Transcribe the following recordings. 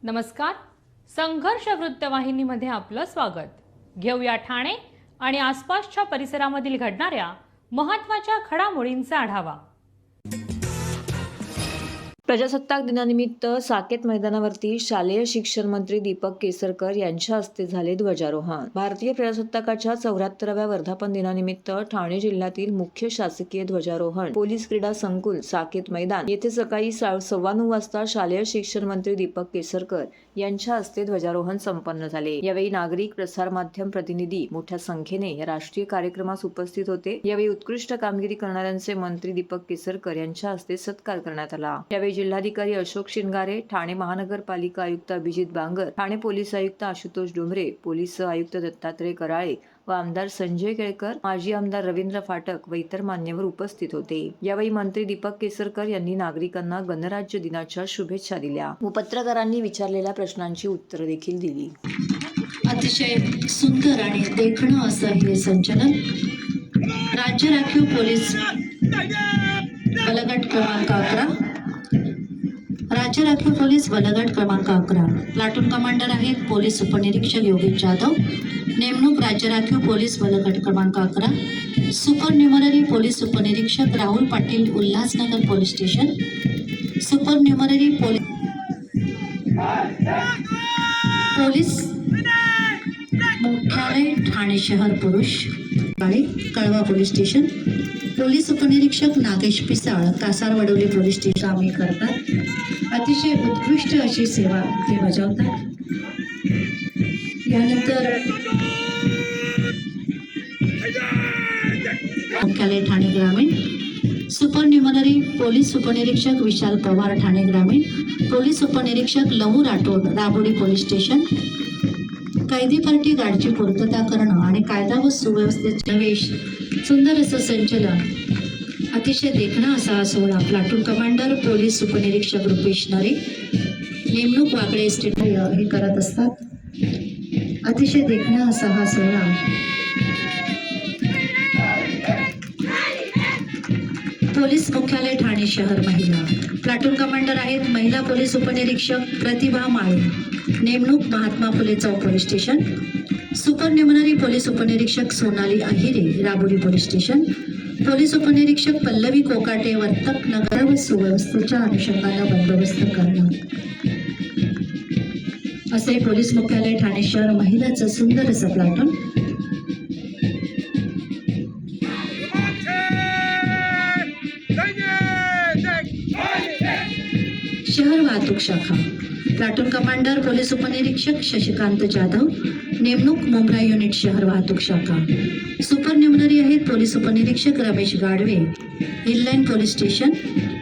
नमस्कार. संघर्ष वृत्तवाहिनीमध्ये आपलं स्वागत. घेऊया ठाणे आणि आसपासच्या परिसरामधील घडणाऱ्या महत्त्वाच्या घडामोडींचा आढावा. प्रजासत्ताक दिनानिमित्त साकेत मैदानावरती शालेय शिक्षण मंत्री दीपक केसरकर यांच्या हस्ते झाले ध्वजारोहण. भारतीय प्रजासत्ताकाच्या 74व्या वर्धापन दिनानिमित्त ठाणे जिल्ह्यातील मुख्य शासकीय ध्वजारोहण पोलीस क्रीडा संकुल साकेत मैदान येथे सकाळी 9:15 वाजता शालेय शिक्षण मंत्री दीपक केसरकर यांच्या हस्ते ध्वजारोहण संपन्न झाले. यावेळी नागरिक, प्रसार माध्यम प्रतिनिधी मोठ्या संख्येने या राष्ट्रीय कार्यक्रमास उपस्थित होते. यावेळी उत्कृष्ट कामगिरी करणाऱ्यांचे मंत्री दीपक केसरकर यांच्या हस्ते सत्कार करण्यात आला. यावेळी जिल्हाधिकारी अशोक शिंगारे, ठाणे महानगरपालिका आयुक्त अभिजित बांगर, ठाणे पोलीस आयुक्त आशुतोष डोंबरे, पोलीस आयुक्त दत्तात्रय कराळे व आमदार संजय केळकर, माजी आमदार रवींद्र फाटक व इतर मान्यवर उपस्थित होते. यावेळी मंत्री दीपक केसरकर यांनी नागरिकांना गणराज्य दिनाच्या शुभेच्छा दिल्या व पत्रकारांनी विचारलेल्या प्रश्नांची उत्तरे देखील दिली. अतिशय सुंदर आणि देखणं असं हे संचलन राज्य राखीव पोलीस बलगट क्रमांक 11, राज्य राखीव पोलीस बलगट क्रमांक 11, प्लाटून कमांडर आहेत पोलीस उपनिरीक्षक योगेश जाधव. नेमणूक राज्य राखीव पोलीस बलगट क्रमांक 11, सुपर न्यूमररी पोलीस उपनिरीक्षक Rahul Patil, Ulhasnagar police station. Supernumerary police मुख्यालय ठाणे शहर पुरुष, कळवा पोलीस स्टेशन. पोलीस उपनिरीक्षक नागेश पिसाळ, कासार वडवली पोलीस स्टेशन कामे करतात. अतिशय उत्कृष्ट अशी सेवा ते बजावतात. यानंतर मुख्यालय ठाणे ग्रामीण, सुपर न्यूमररी पोलीस उपनिरीक्षक विशाल पवार, ठाणे ग्रामीण. पोलीस उपनिरीक्षक लहू राठोड, राबोडी पोलीस स्टेशन. कैदी पार्टी गार्डची पूर्तता करणं आणि कायदा व सुव्यवस्थेचे नवेश सुंदर असं संचलन, अतिशय देखणा असा हा सोहळा प्लाटून कमांडर पोलीस उपनिरीक्षक रुपेश नरे, नेमणूक वाकडे एस्टेट हे करत असतात. अतिशय देखणा असा हा सोहळा पोलीस मुख्यालय ठाणे शहर महिला, प्लाटून कमांडर आहेत महिला पोलीस उपनिरीक्षक प्रतिभा माळे, नेमणूक Mahatma Phule Chowk police station. Supernumerary police उपनिरीक्षक Sonali Ahire, Rabodi police station. Police उपनिरीक्षक पल्लवी कोकाटे, वर्तक नगर व सुव्यवस्थेच्या अनुषंगाने बंदोबस्त करणं. असे पोलीस मुख्यालय ठाणे शहर महिलाचं सुंदर असं प्लाटून. शहर वाहतूक शाखा, प्लाटून कमांडर पोलीस उपनिरीक्षक शशिकांत जाधव, नेमणूक मुंब्रा युनिट शहर वाहतूक शाखा. सुपर न्यूमररी आहेत पोलीस उपनिरीक्षक Ramesh Gadve, Hill Line police station.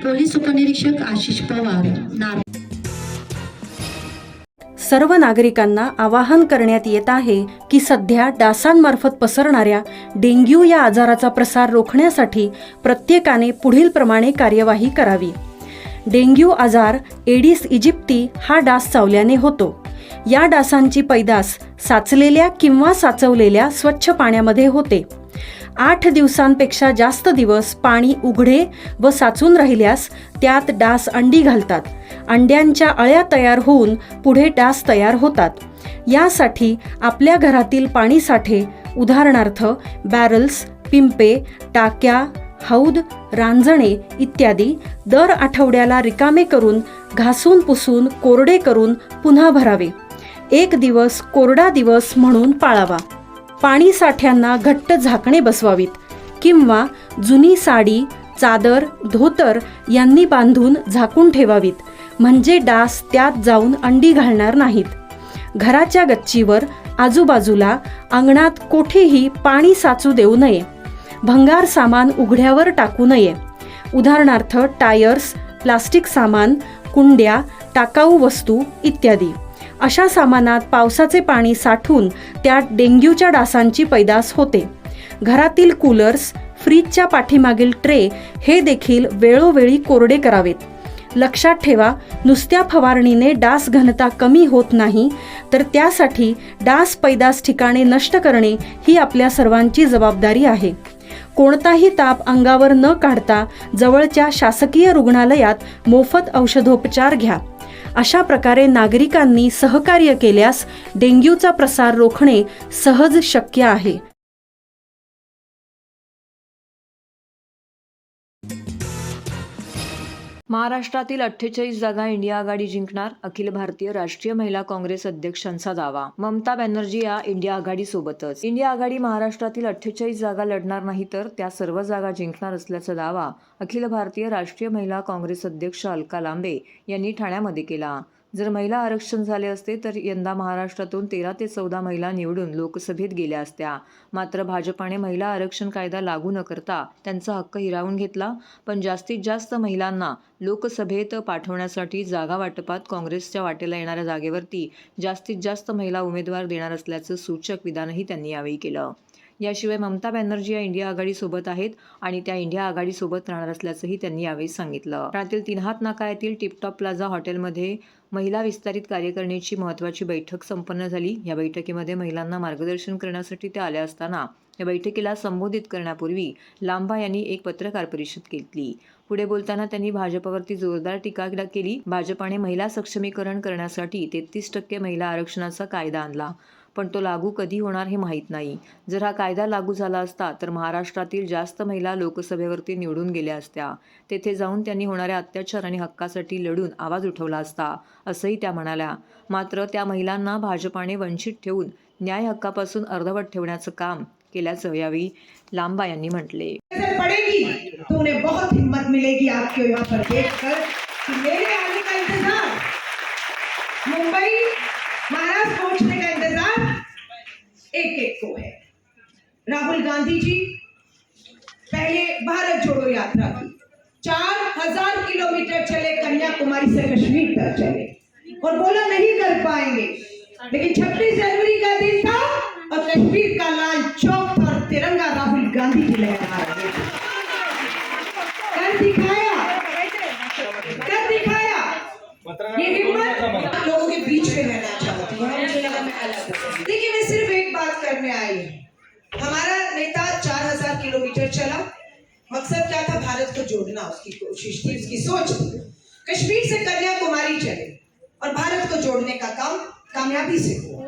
Police उपनिरीक्षक आशिष पवार. सर्व नागरिकांना आवाहन करण्यात येत आहे की सध्या डासांमार्फत पसरणाऱ्या डेंग्यू या आजाराचा प्रसार रोखण्यासाठी प्रत्येकाने पुढील प्रमाणे कार्यवाही करावी. डेंग्यू आजार एडिस इजिप्ती हा डास चावल्याने होतो. या डासांची पैदास साचलेल्या किंवा साचवलेल्या स्वच्छ पाण्यामध्ये होते. 8 दिवसांपेक्षा जास्त दिवस पाणी उघडे व साचून राहिल्यास त्यात डास अंडी घालतात. अंड्यांच्या अळ्या तयार होऊन पुढे डास तयार होतात. यासाठी आपल्या घरातील पाणीसाठे, उदाहरणार्थ बॅरल्स, पिंपे, टाक्या, हौद, रांजणे इत्यादी दर आठवड्याला रिकामे करून घासून पुसून कोरडे करून पुन्हा भरावे. 1 दिवस कोरडा दिवस म्हणून पाळावा. पाणी साठ्यांना घट्ट झाकणे बसवावीत किंवा जुनी साडी, चादर, धोतर यांनी बांधून झाकून ठेवावीत, म्हणजे डास त्यात जाऊन अंडी घालणार नाहीत. घराच्या गच्चीवर, आजूबाजूला, अंगणात कोठेही पाणी साचू देऊ नये. भंगार सामान उघड्यावर टाकू नये, उदाहरणार्थ टायर्स, प्लास्टिक सामान, कुंड्या, टाकाऊ वस्तू इत्यादी. अशा सामानात पावसाचे पाणी साठून त्यात डेंग्यूच्या डासांची पैदास होते. घरातील कूलर्स, फ्रीजच्या पाठीमागील ट्रे हे देखील वेळोवेळी कोरडे करावेत. लक्षात ठेवा, नुसत्या फवारणीने डास घनता कमी होत नाही, तर त्यासाठी डास पैदास ठिकाणे नष्ट करणे ही आपल्या सर्वांची जबाबदारी आहे. कोणताही ताप अंगावर न काढता जवळच्या शासकीय रुग्णालयात मोफत औषधोपचार घ्या. अशा प्रकारे नागरिकांनी सहकार्य केल्यास डेंग्यूचा प्रसार रोखणे सहज शक्य आहे. महाराष्ट्रातील 48 जागा इंडिया आघाडी जिंकणार, अखिल भारतीय राष्ट्रीय महिला काँग्रेस अध्यक्षांचा दावा. ममता बॅनर्जी या इंडिया आघाडी सोबतच. इंडिया आघाडी महाराष्ट्रातील 48 जागा लढणार नाही तर त्या सर्व जागा जिंकणार असल्याचा दावा अखिल भारतीय राष्ट्रीय महिला काँग्रेस अध्यक्ष अलका लांबे यांनी ठाण्यामध्ये केला. जर महिला आरक्षण झाले असते तर यंदा महाराष्ट्रातून 13 ते 14 महिला निवडून लोकसभेत गेल्या असत्या. मात्र भाजपाने महिला आरक्षण कायदा लागू न करता त्यांचा हक्क हिरावून घेतला. पण जास्तीत जास्त महिलांना लोकसभेत पाठवण्यासाठी जागा वाटपात काँग्रेसच्या वाटेला येणाऱ्या जागेवरती जास्तीत जास्त महिला उमेदवार देणार असल्याचं सूचक विधानही त्यांनी यावेळी केलं. याशिवाय ममता बॅनर्जी या इंडिया आघाडीसोबत आहेत आणि त्या इंडिया आघाडीसोबत राहणार असल्याचंही त्यांनी यावेळी सांगितलं. ठाण्यातील 3 हात नाका येथील टिपटॉप प्लाझा हॉटेलमध्ये महिला विस्तारित कार्यकारिणीची महत्त्वाची बैठक संपन्न झाली. या बैठकीमध्ये महिलांना मार्गदर्शन करण्यासाठी त्या आल्या असताना या बैठकीला संबोधित करण्यापूर्वी लांबा यांनी एक पत्रकार परिषद घेतली. पुढे बोलताना त्यांनी भाजपवरती जोरदार टीका केली. भाजपाने महिला सक्षमीकरण करण्यासाठी 33% महिला आरक्षणाचा कायदा आणला, पण तो लागू कधी होणार हे माहीत नाही. जर हा कायदा लागू झाला असता तर महाराष्ट्रातील जास्त महिला लोकसभेवरती निवडून गेल्या असत्या. तेथे जाऊन त्यांनी होणाऱ्या अत्याचार आणि हक्कासाठी लढून आवाज उठवला असता, असंही त्या म्हणाल्या. मात्र त्या महिलांना भाजपाने वंचित ठेवून न्याय हक्कापासून अर्धवट ठेवण्याचं काम केल्याचं यावेळी लांबा यांनी म्हटले. पड़ेगी तो उन्हें बहुत हिम्मत मिलेगी आपके यहाँ पर देखकर कि मेरे आने का इंतजार, मुंबई महाराष्ट्र पहुंचने का इंतजार एक एक को है. राहुल गांधी जी पहले भारत जोड़ो यात्रा की 4000 किलोमीटर चले, कन्याकुमारी से कश्मीर तक चले और बोला नहीं कर पाएंगे, लेकिन 26 जनवरी का दिन था और कश्मीर का लाल चौक पर तिरंगा राहुल गांधी जी लहरा रहे थे. कर दिखाया. ये हिम्मत लोगों के बीच में रहना चाहती हूँ. मुझे लगा मैं अलग हूँ. देखिए, मैं सिर्फ एक बात करने आई हूँ. हमारा नेता 4000 किलोमीटर चला. मकसद क्या था? भारत को जोड़ना उसकी कोशिश थी, उसकी सोच थी. कश्मीर से कन्याकुमारी चले और भारत को जोड़ने का काम कामयाबी से हुआ.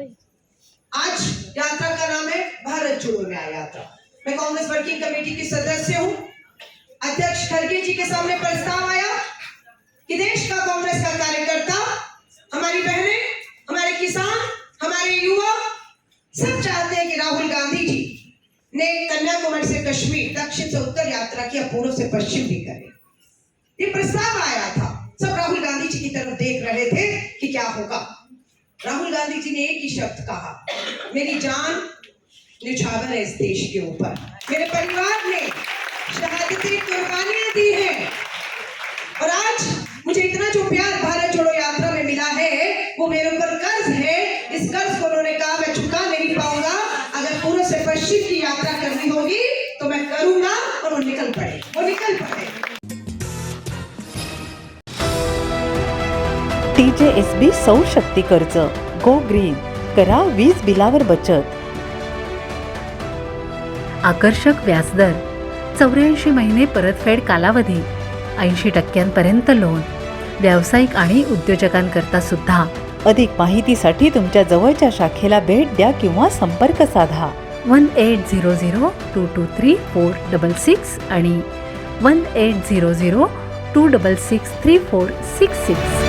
आज यात्रा का नाम है भारत जोड़ो न्याय यात्रा. मैं कांग्रेस वर्किंग कमेटी की सदस्य हूँ. अध्यक्ष खड़गे जी के सामने प्रस्ताव आया कि देश का कांग्रेस का कार्यकर्ता, हमारी बहनें, हमारे किसान, हमारे युवा सब चाहते हैं कि राहुल गांधी जी ने कन्याकुमारी से कश्मीर, दक्षिण से उत्तर यात्रा की, पूर्व से पश्चिम भी करें. ये प्रस्ताव आया था. सब राहुल गांधी जी की तरफ देख रहे थे कि क्या होगा. राहुल गांधी जी ने एक ही शब्द कहा, मेरी जान न्यौछावर है इस देश के ऊपर. मेरे परिवार ने शहादतें कुर्बानियां दी हैं और आज मुझे इतना जो प्यार भारत जोड़ो यात्रा में मिला है वो मेरे ऊपर कर्ज है. इस कर्ज को उन्होंने कहा मैं चुका नहीं पाऊंगा. अगर पूर्व से पश्चिम की यात्रा करनी होगी तो मैं करूंगा. और वो निकल पड़े. TJSB सौर शक्ती कर्ज, गो ग्रीन, करा वीज बिलावर बचत. आकर्षक व्याजदर, 84 महिने परतफेड कालावधी, 80% लोन, व्यावसायिक आणि उद्योजकांकरता सुद्धा. अधिक माहितीसाठी तुमच्या जवळच्या शाखेला भेट द्या किंवा संपर्क साधा. 1800-223-466 आणि 1800-266-3466.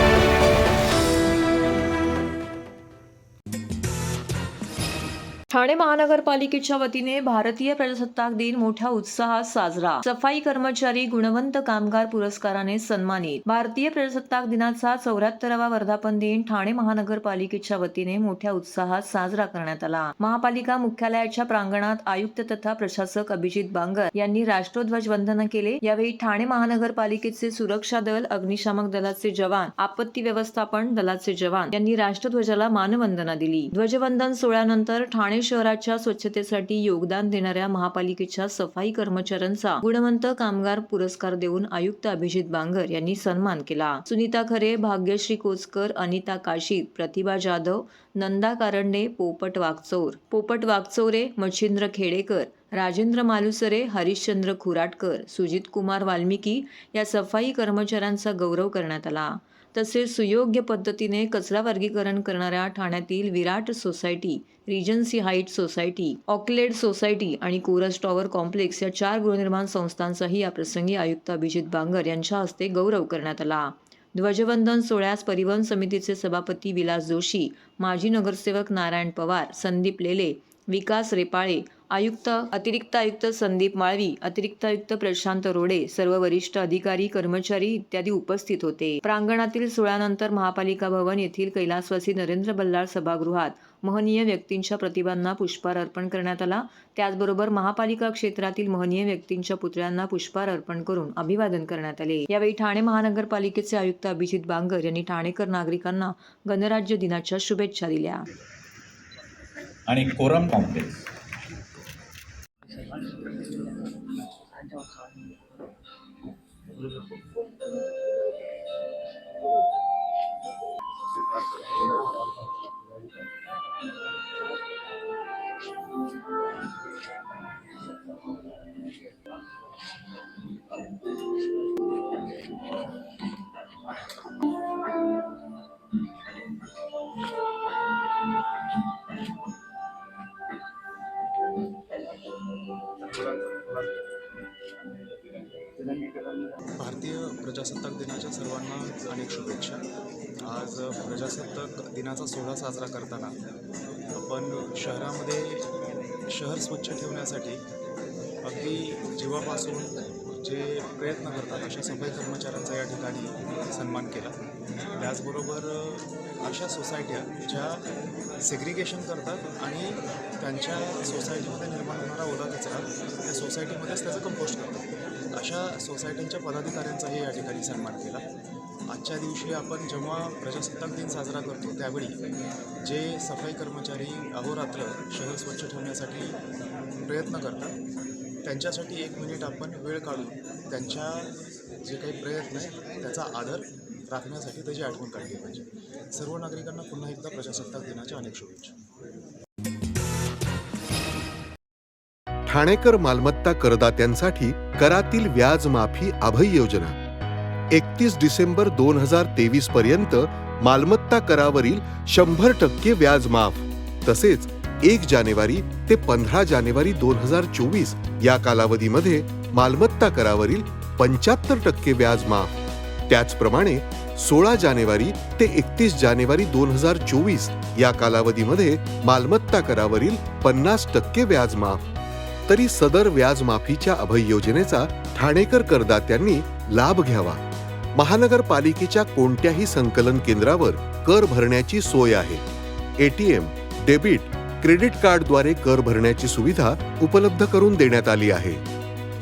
ठाणे महानगरपालिकेच्या वतीने भारतीय प्रजासत्ताक दिन मोठ्या उत्साहात साजरा. सफाई कर्मचारी गुणवंत कामगार पुरस्काराने सन्मानित. भारतीय प्रजासत्ताक दिनाचा 74वा वर्धापन दिन ठाणे महानगरपालिकेच्या वतीने मोठ्या उत्साहात साजरा करण्यात आला. महापालिका मुख्यालयाच्या प्रांगणात आयुक्त तथा प्रशासक अभिजित बांगर यांनी राष्ट्रध्वज वंदन केले. यावेळी ठाणे महानगरपालिकेचे सुरक्षा दल, अग्निशामक दलाचे जवान, आपत्ती व्यवस्थापन दलाचे जवान यांनी राष्ट्रध्वजाला मानवंदना दिली. ध्वजवंदन सोहळ्यानंतर ठाणे शहराच्या स्वच्छतेसाठी योगदान देणाऱ्या महापालिकेच्या सफाई कर्मचाऱ्यांचा गुणवंत कामगार पुरस्कार देऊन आयुक्त अभिजित बांगर यांनी सन्मान केला. सुनीता खरे, भाग्यश्री कोचकर, अनिता काशीद, प्रतिभा जाधव, नंदा कारंडे, पोपट वागचौरे, मच्छिंद्र खेडेकर, राजेंद्र मालुसरे, हरिश्चंद्र खुराटकर, सुजित कुमार वाल्मिकी या सफाई कर्मचाऱ्यांचा गौरव करण्यात आला. तसेच सुयोग्य पद्धतीने कचरा वर्गीकरण करणाऱ्या ठाण्यातील Virat society, Regency Height society, ऑकलेड सोसायटी आणि कोरस टॉवर कॉम्प्लेक्स या 4 गृहनिर्माण संस्थांचाही याप्रसंगी आयुक्त अभिजित बांगर यांच्या हस्ते गौरव करण्यात आला. ध्वजवंदन सोहळ्यास परिवहन समितीचे सभापती विलास जोशी, माजी नगरसेवक नारायण पवार, संदीप लेले, विकास रेपाळे, अतिरिक्त आयुक्त संदीप माळवी, अतिरिक्त आयुक्त प्रशांत रोडे, सर्व वरिष्ठ अधिकारी, कर्मचारी इत्यादी उपस्थित होते. प्रांगणातील सोहळ्यानंतर महापालिका भवन येथील कैलासवासी नरेंद्र बल्लाळ सभागृहात महनीय व्यक्तींच्या प्रतिमांना पुष्पहार अर्पण करण्यात आला. त्याचबरोबर महापालिका क्षेत्रातील महनीय व्यक्तींच्या पुतळ्यांना पुष्पहार अर्पण करून अभिवादन करण्यात आले. यावेळी ठाणे महानगरपालिकेचे आयुक्त अभिजित बांगर यांनी ठाणेकर नागरिकांना गणराज्य दिनाच्या शुभेच्छा दिल्या. आणि कोरम कॉम्प्लेक्स भारतीय प्रजासत्ताक दिनाच्या सर्वांना अनेक शुभेच्छा. आज प्रजासत्ताक दिनाचा सोहळा साजरा करताना आपण शहरामध्ये शहर स्वच्छ ठेवण्यासाठी अगदी जीवापासून जे प्रयत्न करतात अशा सफाई कर्मचाऱ्यांचा या ठिकाणी सन्मान केला. त्याचबरोबर अशा सोसायट्या ज्या सेग्रिगेशन करतात आणि त्यांच्या सोसायटीमध्ये निर्माण होणारा ओला कचरा त्या सोसायटीमध्येच त्याचं कंपोस्ट करतात, अशा सोसायट्यांच्या पदाधिकाऱ्यांचाही या ठिकाणी सन्मान केला. आजच्या दिवशी आपण जेव्हा प्रजासत्ताक दिन साजरा करतो त्यावेळी जे सफाई कर्मचारी अहोरात्र शहर स्वच्छ ठेवण्यासाठी प्रयत्न करतात त्यांच्यासाठी 1 मिनिट आपण वेळ काढून त्यांच्या जे काही प्रयत्न आहे त्याचा आदर राखण्यासाठी त्याची आठवण काढली पाहिजे. सर्व नागरिकांना पुन्हा एकदा प्रजासत्ताक दिनाच्या अनेक शुभेच्छा. ठाणेकर मालमत्ता करदात्यांसाठी करातील व्याज माफी अभय योजना 31 डिसेंबर 2023 पर्यंत मालमत्ता करावरील 100% व्याज माफ. तसेच 1 जानेवारी ते 15 जानेवारी 2024 या कालावधीमध्ये मालमत्ता करावरील 75% व्याज माफ. त्याचप्रमाणे 16 जानेवारी ते 31 जानेवारी 2024 या कालावधीमध्ये मालमत्ता करावरील 50% व्याज माफ. तरी सदर व्याज माफीच्या अभय योजनेचा ठाणेकर करदात्यांनी लाभ घ्यावा. महानगरपालिकेच्या कोणत्याही संकलन केंद्रावर कर भरण्याची सोय आहे. ATM, डेबिट, क्रेडिट कार्डद्वारे कर भरण्याची सुविधा उपलब्ध करून देण्यात आली आहे.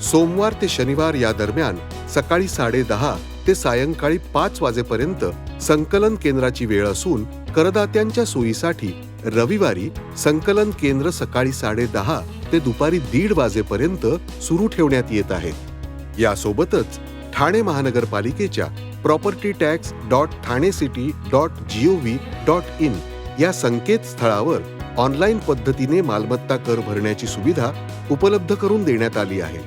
सोमवार ते शनिवार या दरम्यान सकाळी 10:30 ते सायंकाळी 5 वाजेपर्यंत संकलन केंद्राची वेळ असून करदात्यांच्या सोयीसाठी रविवारी संकलन केंद्र सकाळी 10:30 ते दुपारी 1:30 वाजेपर्यंत सुरू ठेवण्यात येत आहे. यासोबतच ठाणे महानगरपालिकेच्या propertytax.thanecity.gov.in या संकेतस्थळावर ऑनलाईन पद्धतीने मालमत्ता कर भरण्याची सुविधा उपलब्ध करून देण्यात आली आहे.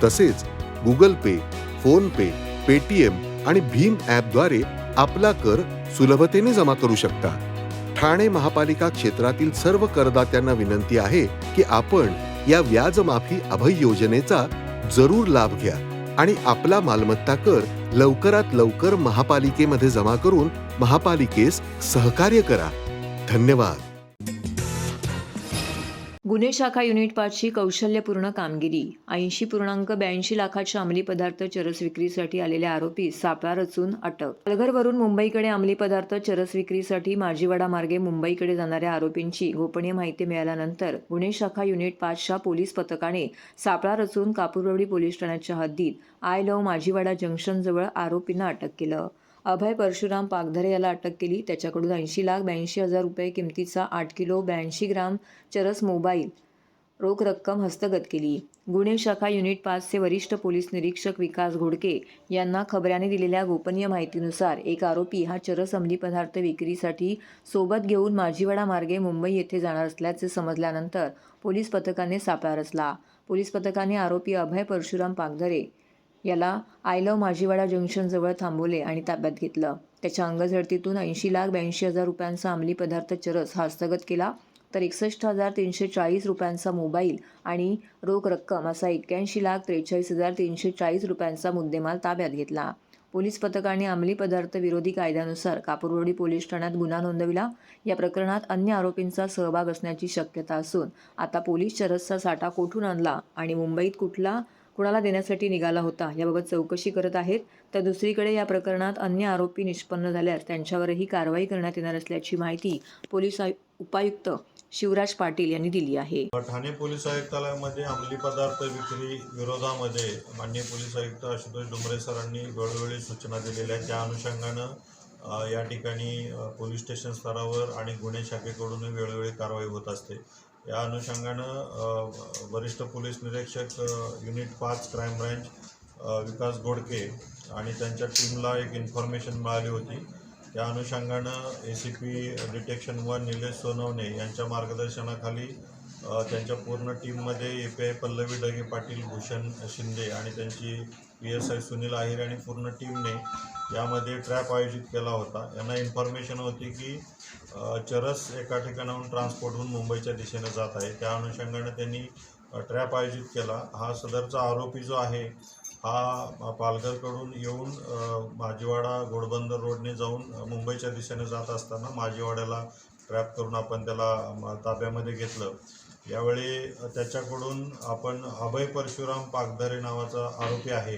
तसेच गुगल पे, फोन पे, पेटीएम आणि भीम ॲपद्वारे आपला कर सुलभतेने जमा करू शकता. ठाणे महापालिका क्षेत्रातील सर्व करदात्यांना विनंती आहे की आपण या व्याजमाफी अभय योजनेचा जरूर लाभ घ्या आणि आपला मालमत्ता कर लवकरात लवकर महापालिकेमध्ये जमा करून महापालिकेस सहकार्य करा. धन्यवाद. गुन्हे शाखा युनिट 5ची कौशल्यपूर्ण कामगिरी. 80.82 लाखाच्या अंमली पदार्थ चरस विक्रीसाठी आलेल्या आरोपीस सापळा रचून अटक. पालघरवरून मुंबईकडे अंमली पदार्थ चरस विक्रीसाठी माजीवाडा मार्गे मुंबईकडे जाणाऱ्या आरोपींची गोपनीय माहिती मिळाल्यानंतर गुन्हे शाखा युनिट 5च्या पोलीस पथकाने सापळा रचून कापूरवाडी पोलीस ठाण्याच्या हद्दीत आय लव्ह माजीवाडा जंक्शनजवळ आरोपींना अटक केलं. अभय परशुराम पागधरे याला अटक केली. त्याच्याकडून 80,82,000 रुपये किमतीचा 8 किलो 82 ग्राम चरस मोबाईल रोख रक्कम हस्तगत केली. गुन्हे शाखा युनिट 5चे वरिष्ठ पोलीस निरीक्षक विकास घोडके यांना खबऱ्याने दिलेल्या गोपनीय माहितीनुसार एक आरोपी हा चरस अंमली पदार्थ विक्रीसाठी सोबत घेऊन माजीवाडा मार्गे मुंबई येथे जाणार असल्याचे समजल्यानंतर पोलीस पथकाने सापळा रचला. पोलीस पथकाने आरोपी अभय परशुराम पागधरे याला आय लव्ह माजीवाडा जंक्शनजवळ थांबवले आणि ताब्यात घेतलं. त्याच्या अंगझडतीतून 80,82,000 रुपयांचा अंमली पदार्थ चरस हा हस्तगत केला, तर 61,340 रुपयांचा मोबाईल आणि रोख रक्कम असा 81,43,340 रुपयांचा मुद्देमाल ताब्यात घेतला. पोलीस पथकाने अंमली पदार्थ विरोधी कायद्यानुसार कापूरवाडी पोलीस ठाण्यात गुन्हा नोंदविला. या प्रकरणात अन्य आरोपींचा सहभाग असण्याची शक्यता असून आता पोलीस चरसचा साठा कोठून आणला आणि मुंबईत कुणाला देण्यासाठी निघाला होता याबाबत चौकशी करत आहेत. तर दुसरीकडे या प्रकरणात अन्य आरोपी निष्पन्न झाल्यास त्यांच्यावरही कारवाई करण्यात येणार असल्याची माहिती पोलीस उपायुक्त शिवराज पाटील यांनी दिली आहे. ठाणे पोलीस आयुक्तालयामध्ये अंमली पदार्थ विक्री विरोधामध्ये माननीय पोलीस आयुक्त आशुतोष डुंबरे सरांनी वेळोवेळी सूचना दिलेल्या आहेत. त्या अनुषंगानं या ठिकाणी पोलीस स्टेशन स्तरावर आणि गुन्हे शाखेकडून वेळोवेळी कारवाई होत असते. या अनुषंगानं वरिष्ठ पोलीस निरीक्षक युनिट 5 क्राईम ब्रँच विकास गोडके आणि त्यांच्या टीमला एक इन्फॉर्मेशन मिळाली होती. त्या अनुषंगानं ACP डिटेक्शन 1 निलेश सोनवणे यांच्या मार्गदर्शनाखाली त्यांच्या पूर्ण टीममध्ये API पल्लवी डगे पाटील, भूषण शिंदे आणि त्यांची PSI सुनील आहिरे आणि पूर्ण टीमने यामध्ये ट्रॅप आयोजित केला होता. यांना इन्फॉर्मेशन होती की चरस एका ठिकाणाहून ट्रान्सपोर्ट होऊन मुंबईच्या दिशेने जात आहे. त्या अनुषंगाने त्यांनी ट्रॅप आयोजित केला. हा सदरचा आरोपी जो आहे हा पालघरकडून येऊन माझीवाडा घोडबंदर रोडने जाऊन मुंबईच्या दिशेने जात असताना माझीवाड्याला ट्रॅप करून आपण त्याला ताब्यामध्ये घेतलं. यावेळी त्याच्याकडून आपण अभय परशुराम पागधरे नावाचा आरोपी आहे,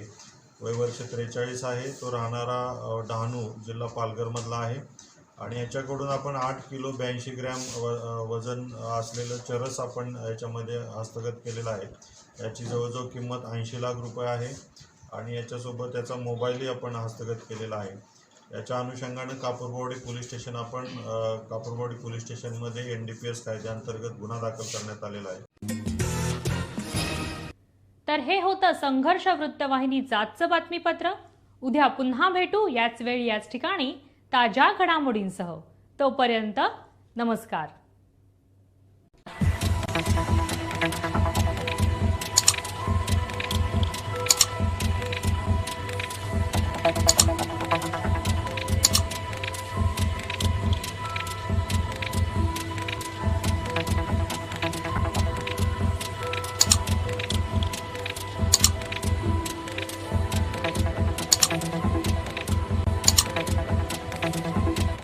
वय वर्ष 43 आहे. तो राहणारा डहाणू, जिल्हा पालघरमधला आहे आणि याच्याकडून आपण 8 किलो 82 ग्रॅम वजन असलेलं चरस आपण याच्यामध्ये हस्तगत केलेलं आहे. याची जवळजवळ किंमत 80 लाख रुपये आहे आणि याच्यासोबत त्याचा मोबाईलही आपण हस्तगत केलेला आहे. याच्या अनुषंगानं कापूरवाडी पोलीस स्टेशनमध्ये NDPS कायद्याअंतर्गत गुन्हा दाखल करण्यात आलेला आहे. तर हे होतं संघर्ष वृत्तवाहिनीचं आजचं बातमीपत्र. उद्या पुन्हा भेटू याच वेळी याच ठिकाणी ताज्या घडामोडींसह. तोपर्यंत नमस्कार.